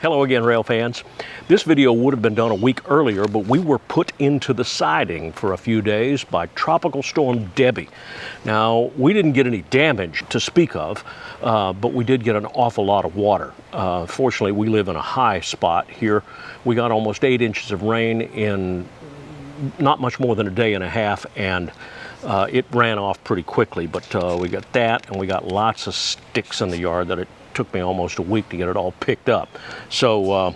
Hello again, rail fans. This video would have been done a week earlier, but we were put into the siding for a few days by Tropical Storm Debbie. Now, we didn't get any damage to speak of, but we did get an awful lot of water. Fortunately, we live in a high spot here. We got almost 8 inches of rain in not much more than a day and a half, and it ran off pretty quickly, but we got that, and we got lots of sticks in the yard that it took me almost a week to get it all picked up. So,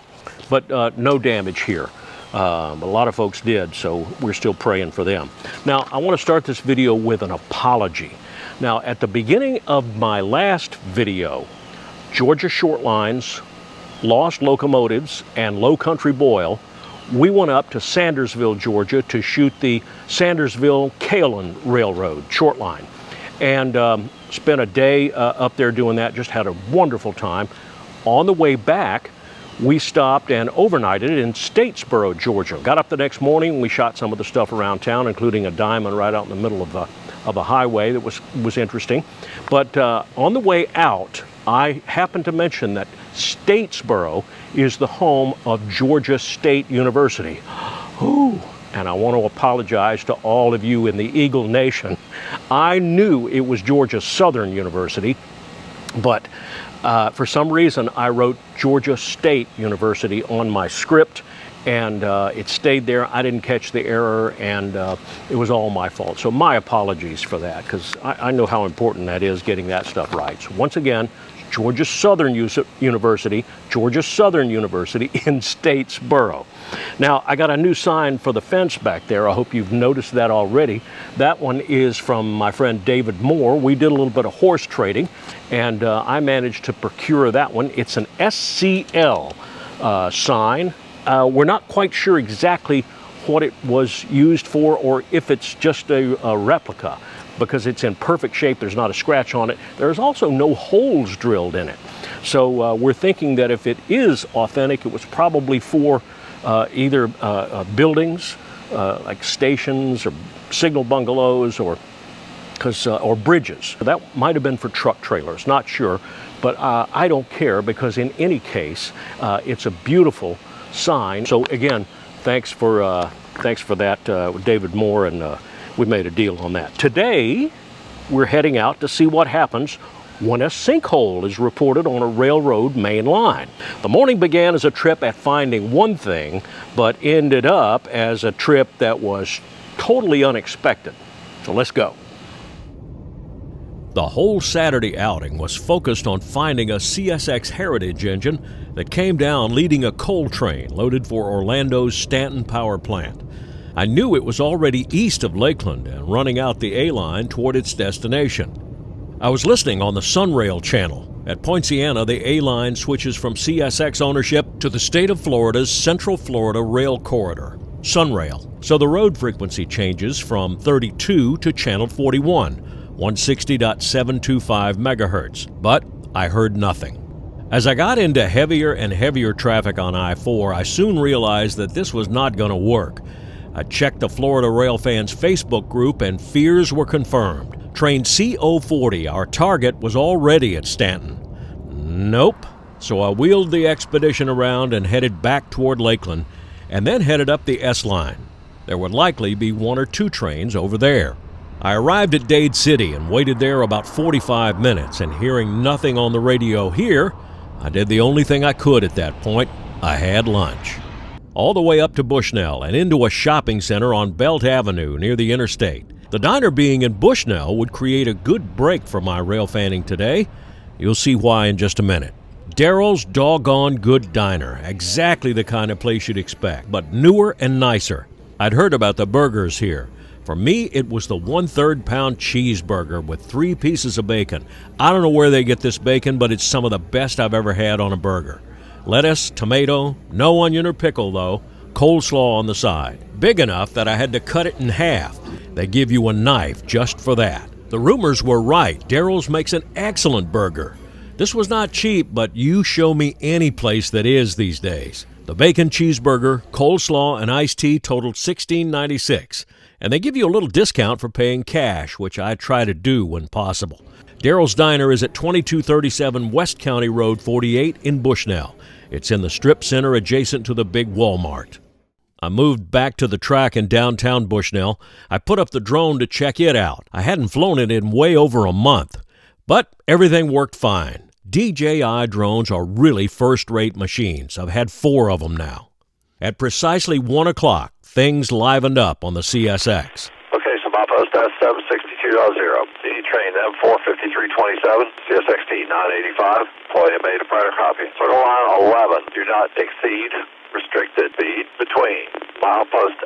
but no damage here. A lot of folks did, so we're still praying for them. Now, I want to start this video with an apology. Now, at the beginning of my last video, Georgia Short Lines, Lost Locomotives, and Low Country Boil, we went up to Sandersville, Georgia to shoot the Sandersville-Kalen Railroad short line. And spent a day up there doing that, just had a wonderful time. On the way back, we stopped and overnighted in Statesboro, Georgia. Got up the next morning, we shot some of the stuff around town, including a diamond right out in the middle of a highway that was interesting. But on the way out, I happened to mention that Statesboro is the home of Georgia State University. Ooh. And I want to apologize to all of you in the Eagle Nation. I knew it was Georgia Southern University, but for some reason I wrote Georgia State University on my script, and it stayed there. I didn't catch the error, and it was all my fault. So my apologies for that, because I know how important that is, getting that stuff right. So once again, Georgia Southern University, Georgia Southern University in Statesboro. Now, I got a new sign for the fence back there. I hope you've noticed that already. That one is from my friend David Moore. We did a little bit of horse trading, and I managed to procure that one. It's an SCL sign. We're not quite sure exactly what it was used for, or if it's just a replica, because it's in perfect shape. There's not a scratch on it. There's also no holes drilled in it. So we're thinking that if it is authentic, it was probably for either buildings like stations or signal bungalows, or bridges. That might have been for truck trailers, not sure, but I don't care, because in any case, it's a beautiful sign. So again, thanks for that with David Moore, and we made a deal on that. Today, we're heading out to see what happens when a sinkhole is reported on a railroad main line. The morning began as a trip at finding one thing, but ended up as a trip that was totally unexpected. So let's go. The whole Saturday outing was focused on finding a CSX Heritage engine that came down leading a coal train loaded for Orlando's Stanton Power Plant. I knew it was already east of Lakeland and running out the A-line toward its destination. I was listening on the Sunrail channel. At Poinciana, the A-line switches from CSX ownership to the state of Florida's Central Florida Rail Corridor, Sunrail. So the road frequency changes from 32 to channel 41, 160.725 megahertz. But I heard nothing. As I got into heavier and heavier traffic on I-4, I soon realized that this was not going to work. I checked the Florida Rail Fans Facebook group, and fears were confirmed. Train CO40, our target, was already at Stanton. Nope. So I wheeled the expedition around and headed back toward Lakeland, and then headed up the S-line. There would likely be 1 or 2 trains over there. I arrived at Dade City and waited there about 45 minutes, and hearing nothing on the radio here, I did the only thing I could at that point. I had lunch. All the way up to Bushnell and into a shopping center on Belt Avenue near the interstate. The diner being in Bushnell would create a good break for my rail fanning today. You'll see why in just a minute. Daryl's Doggone Good Diner, exactly the kind of place you'd expect, but newer and nicer. I'd heard about the burgers here. For me, it was the 1/3 pound cheeseburger with 3 pieces of bacon. I don't know where they get this bacon, but it's some of the best I've ever had on a burger. Lettuce, tomato, no onion or pickle though, coleslaw on the side. Big enough that I had to cut it in half. They give you a knife just for that. The rumors were right. Daryl's makes an excellent burger. This was not cheap, but you show me any place that is these days. The bacon cheeseburger, coleslaw, and iced tea totaled $16.96. And they give you a little discount for paying cash, which I try to do when possible. Daryl's Diner is at 2237 West County Road 48 in Bushnell. It's in the strip center adjacent to the big Walmart. I moved back to the track in downtown Bushnell. I put up the drone to check it out. I hadn't flown it in way over a month, but everything worked fine. DJI drones are really first-rate machines. I've had 4 of them now. At precisely 1 o'clock, things livened up on the CSX. Okay, so my post S762.0. D train M45327, CSXT 985. Employee made a prior copy. Circle line 11. Do not exceed restricted speed between milepost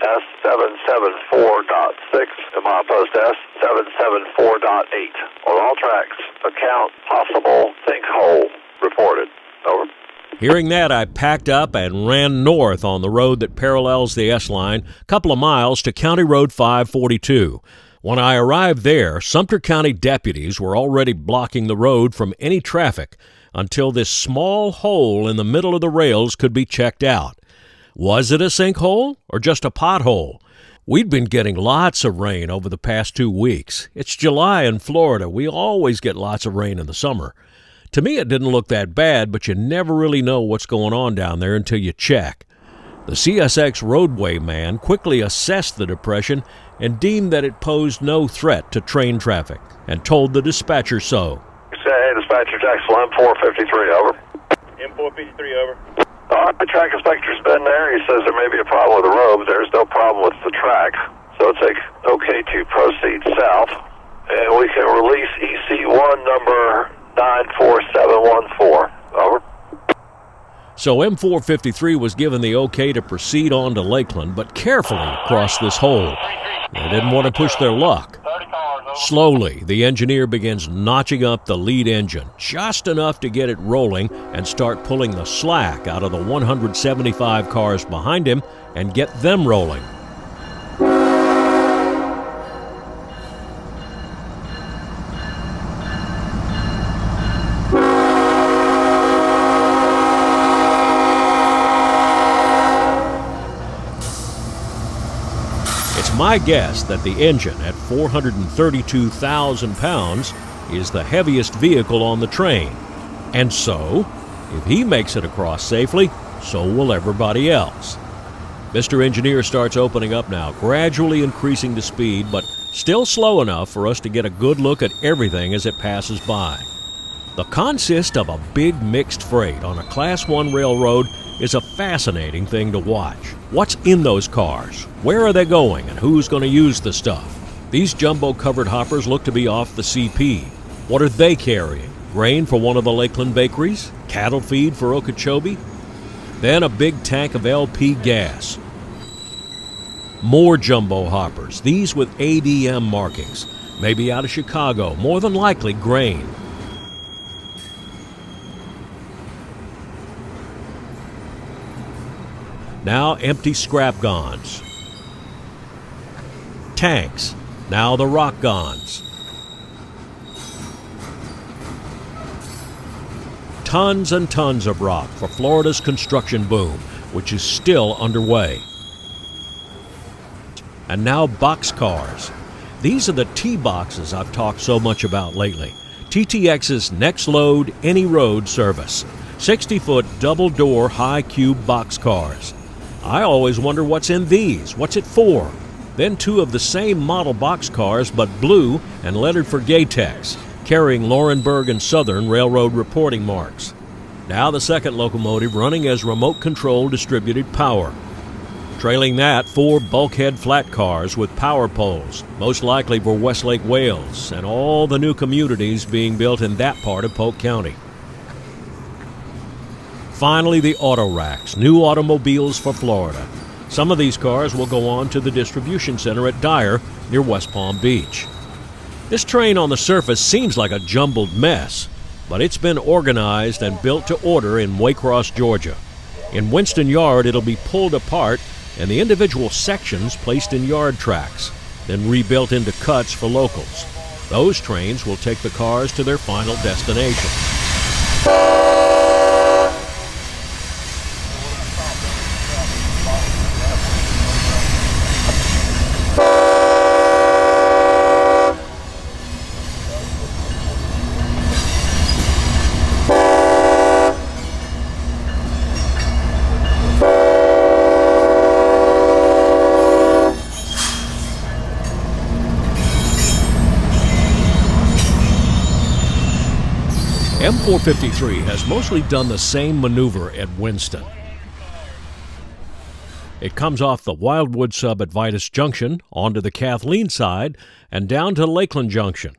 S774.6 and milepost S774.8. On all tracks, account possible sinkhole reported. Over. Hearing that, I packed up and ran north on the road that parallels the S-line, a couple of miles to County Road 542. When I arrived there, Sumter County deputies were already blocking the road from any traffic until this small hole in the middle of the rails could be checked out. Was it a sinkhole or just a pothole? We'd been getting lots of rain over the past 2 weeks. It's July in Florida. We always get lots of rain in the summer. To me, it didn't look that bad, but you never really know what's going on down there until you check. The CSX roadway man quickly assessed the depression and deemed that it posed no threat to train traffic and told the dispatcher so. Hey, dispatcher, Jackson M453, over. M453, over. The track inspector's been there. He says there may be a problem with the road, but there's no problem with the track. So it's okay to proceed south. And we can release EC1 number 94714. Over. So M453 was given the okay to proceed on to Lakeland, but carefully cross this hole. They didn't want to push their luck. Slowly, the engineer begins notching up the lead engine, just enough to get it rolling and start pulling the slack out of the 175 cars behind him and get them rolling. It's my guess that the engine at 432,000 pounds is the heaviest vehicle on the train. And so, if he makes it across safely, so will everybody else. Mr. Engineer starts opening up now, gradually increasing the speed, but still slow enough for us to get a good look at everything as it passes by. The consist of a big mixed freight on a Class 1 railroad is a fascinating thing to watch. What's in those cars? Where are they going, and who's going to use the stuff? These jumbo-covered hoppers look to be off the CP. What are they carrying? Grain for one of the Lakeland bakeries? Cattle feed for Okeechobee? Then a big tank of LP gas. More jumbo hoppers, these with ADM markings. Maybe out of Chicago, more than likely grain. Now empty scrap gons. Tanks, now the rock gons. Tons and tons of rock for Florida's construction boom, which is still underway. And now boxcars. These are the T-boxes I've talked so much about lately. TTX's Next Load Any Road service. 60-foot double-door high-cube boxcars. I always wonder what's in these. What's it for? Then 2 of the same model boxcars, but blue and lettered for Gaytex, carrying Laurinburg and Southern Railroad reporting marks. Now the second locomotive running as remote-controlled distributed power. Trailing that, 4 bulkhead flat cars with power poles, most likely for Westlake, Wales, and all the new communities being built in that part of Polk County. Finally, the auto racks, new automobiles for Florida. Some of these cars will go on to the distribution center at Dyer near West Palm Beach. This train on the surface seems like a jumbled mess, but it's been organized and built to order in Waycross, Georgia. In Winston Yard, it'll be pulled apart and the individual sections placed in yard tracks, then rebuilt into cuts for locals. Those trains will take the cars to their final destination. M453 has mostly done the same maneuver at Winston. It comes off the Wildwood sub at Vitus Junction, onto the Kathleen side, and down to Lakeland Junction.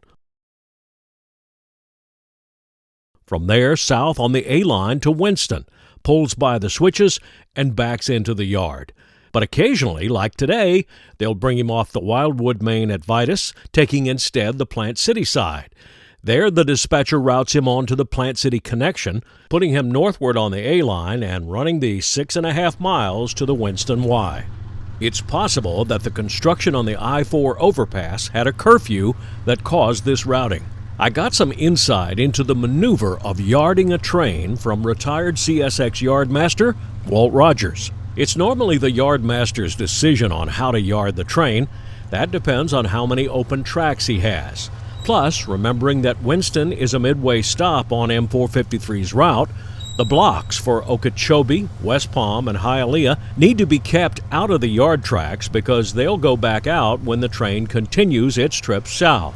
From there, south on the A-line to Winston, pulls by the switches, and backs into the yard. But occasionally, like today, they'll bring him off the Wildwood main at Vitus, taking instead the Plant City side. There, the dispatcher routes him on to the Plant City connection, putting him northward on the A-line and running the 6.5 miles to the Winston Y. It's possible that the construction on the I-4 overpass had a curfew that caused this routing. I got some insight into the maneuver of yarding a train from retired CSX yardmaster Walt Rogers. It's normally the yardmaster's decision on how to yard the train. That depends on how many open tracks he has. Plus, remembering that Winston is a midway stop on M453's route, the blocks for Okeechobee, West Palm, and Hialeah need to be kept out of the yard tracks because they'll go back out when the train continues its trip south.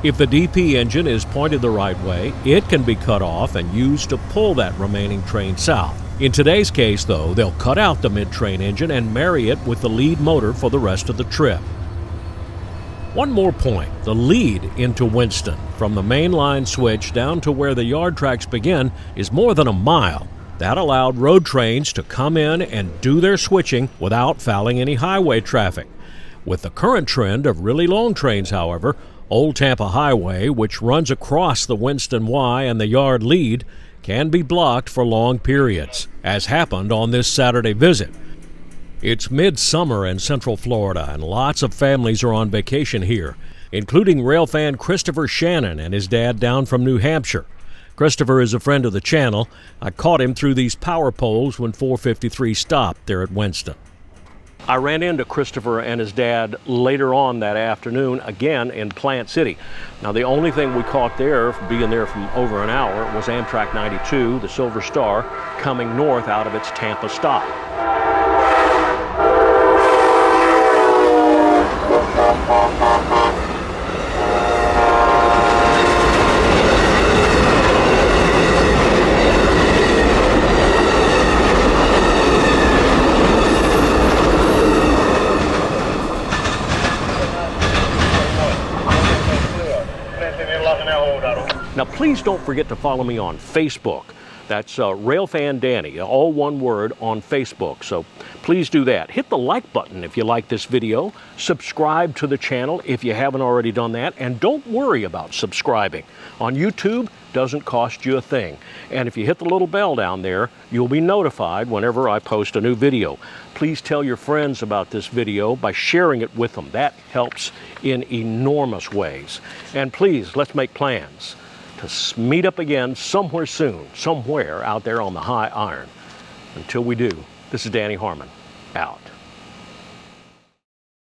If the DP engine is pointed the right way, it can be cut off and used to pull that remaining train south. In today's case, though, they'll cut out the mid-train engine and marry it with the lead motor for the rest of the trip. One more point, the lead into Winston, from the main line switch down to where the yard tracks begin, is more than a mile. That allowed road trains to come in and do their switching without fouling any highway traffic. With the current trend of really long trains, however, Old Tampa Highway, which runs across the Winston Y and the yard lead, can be blocked for long periods, as happened on this Saturday visit. It's midsummer in Central Florida, and lots of families are on vacation here, including railfan Christopher Shannon and his dad down from New Hampshire. Christopher is a friend of the channel. I caught him through these power poles when 453 stopped there at Winston. I ran into Christopher and his dad later on that afternoon, again in Plant City. Now, the only thing we caught there, being there from over an hour, was Amtrak 92, the Silver Star, coming north out of its Tampa stop. Now, please don't forget to follow me on Facebook. That's Railfan Danny, all one word, on Facebook. So please do that. Hit the like button if you like this video. Subscribe to the channel if you haven't already done that. And don't worry about subscribing. On YouTube, doesn't cost you a thing. And if you hit the little bell down there, you'll be notified whenever I post a new video. Please tell your friends about this video by sharing it with them. That helps in enormous ways. And please, let's make plans to meet up again somewhere soon, somewhere out there on the high iron. Until we do, this is Danny Harmon, out.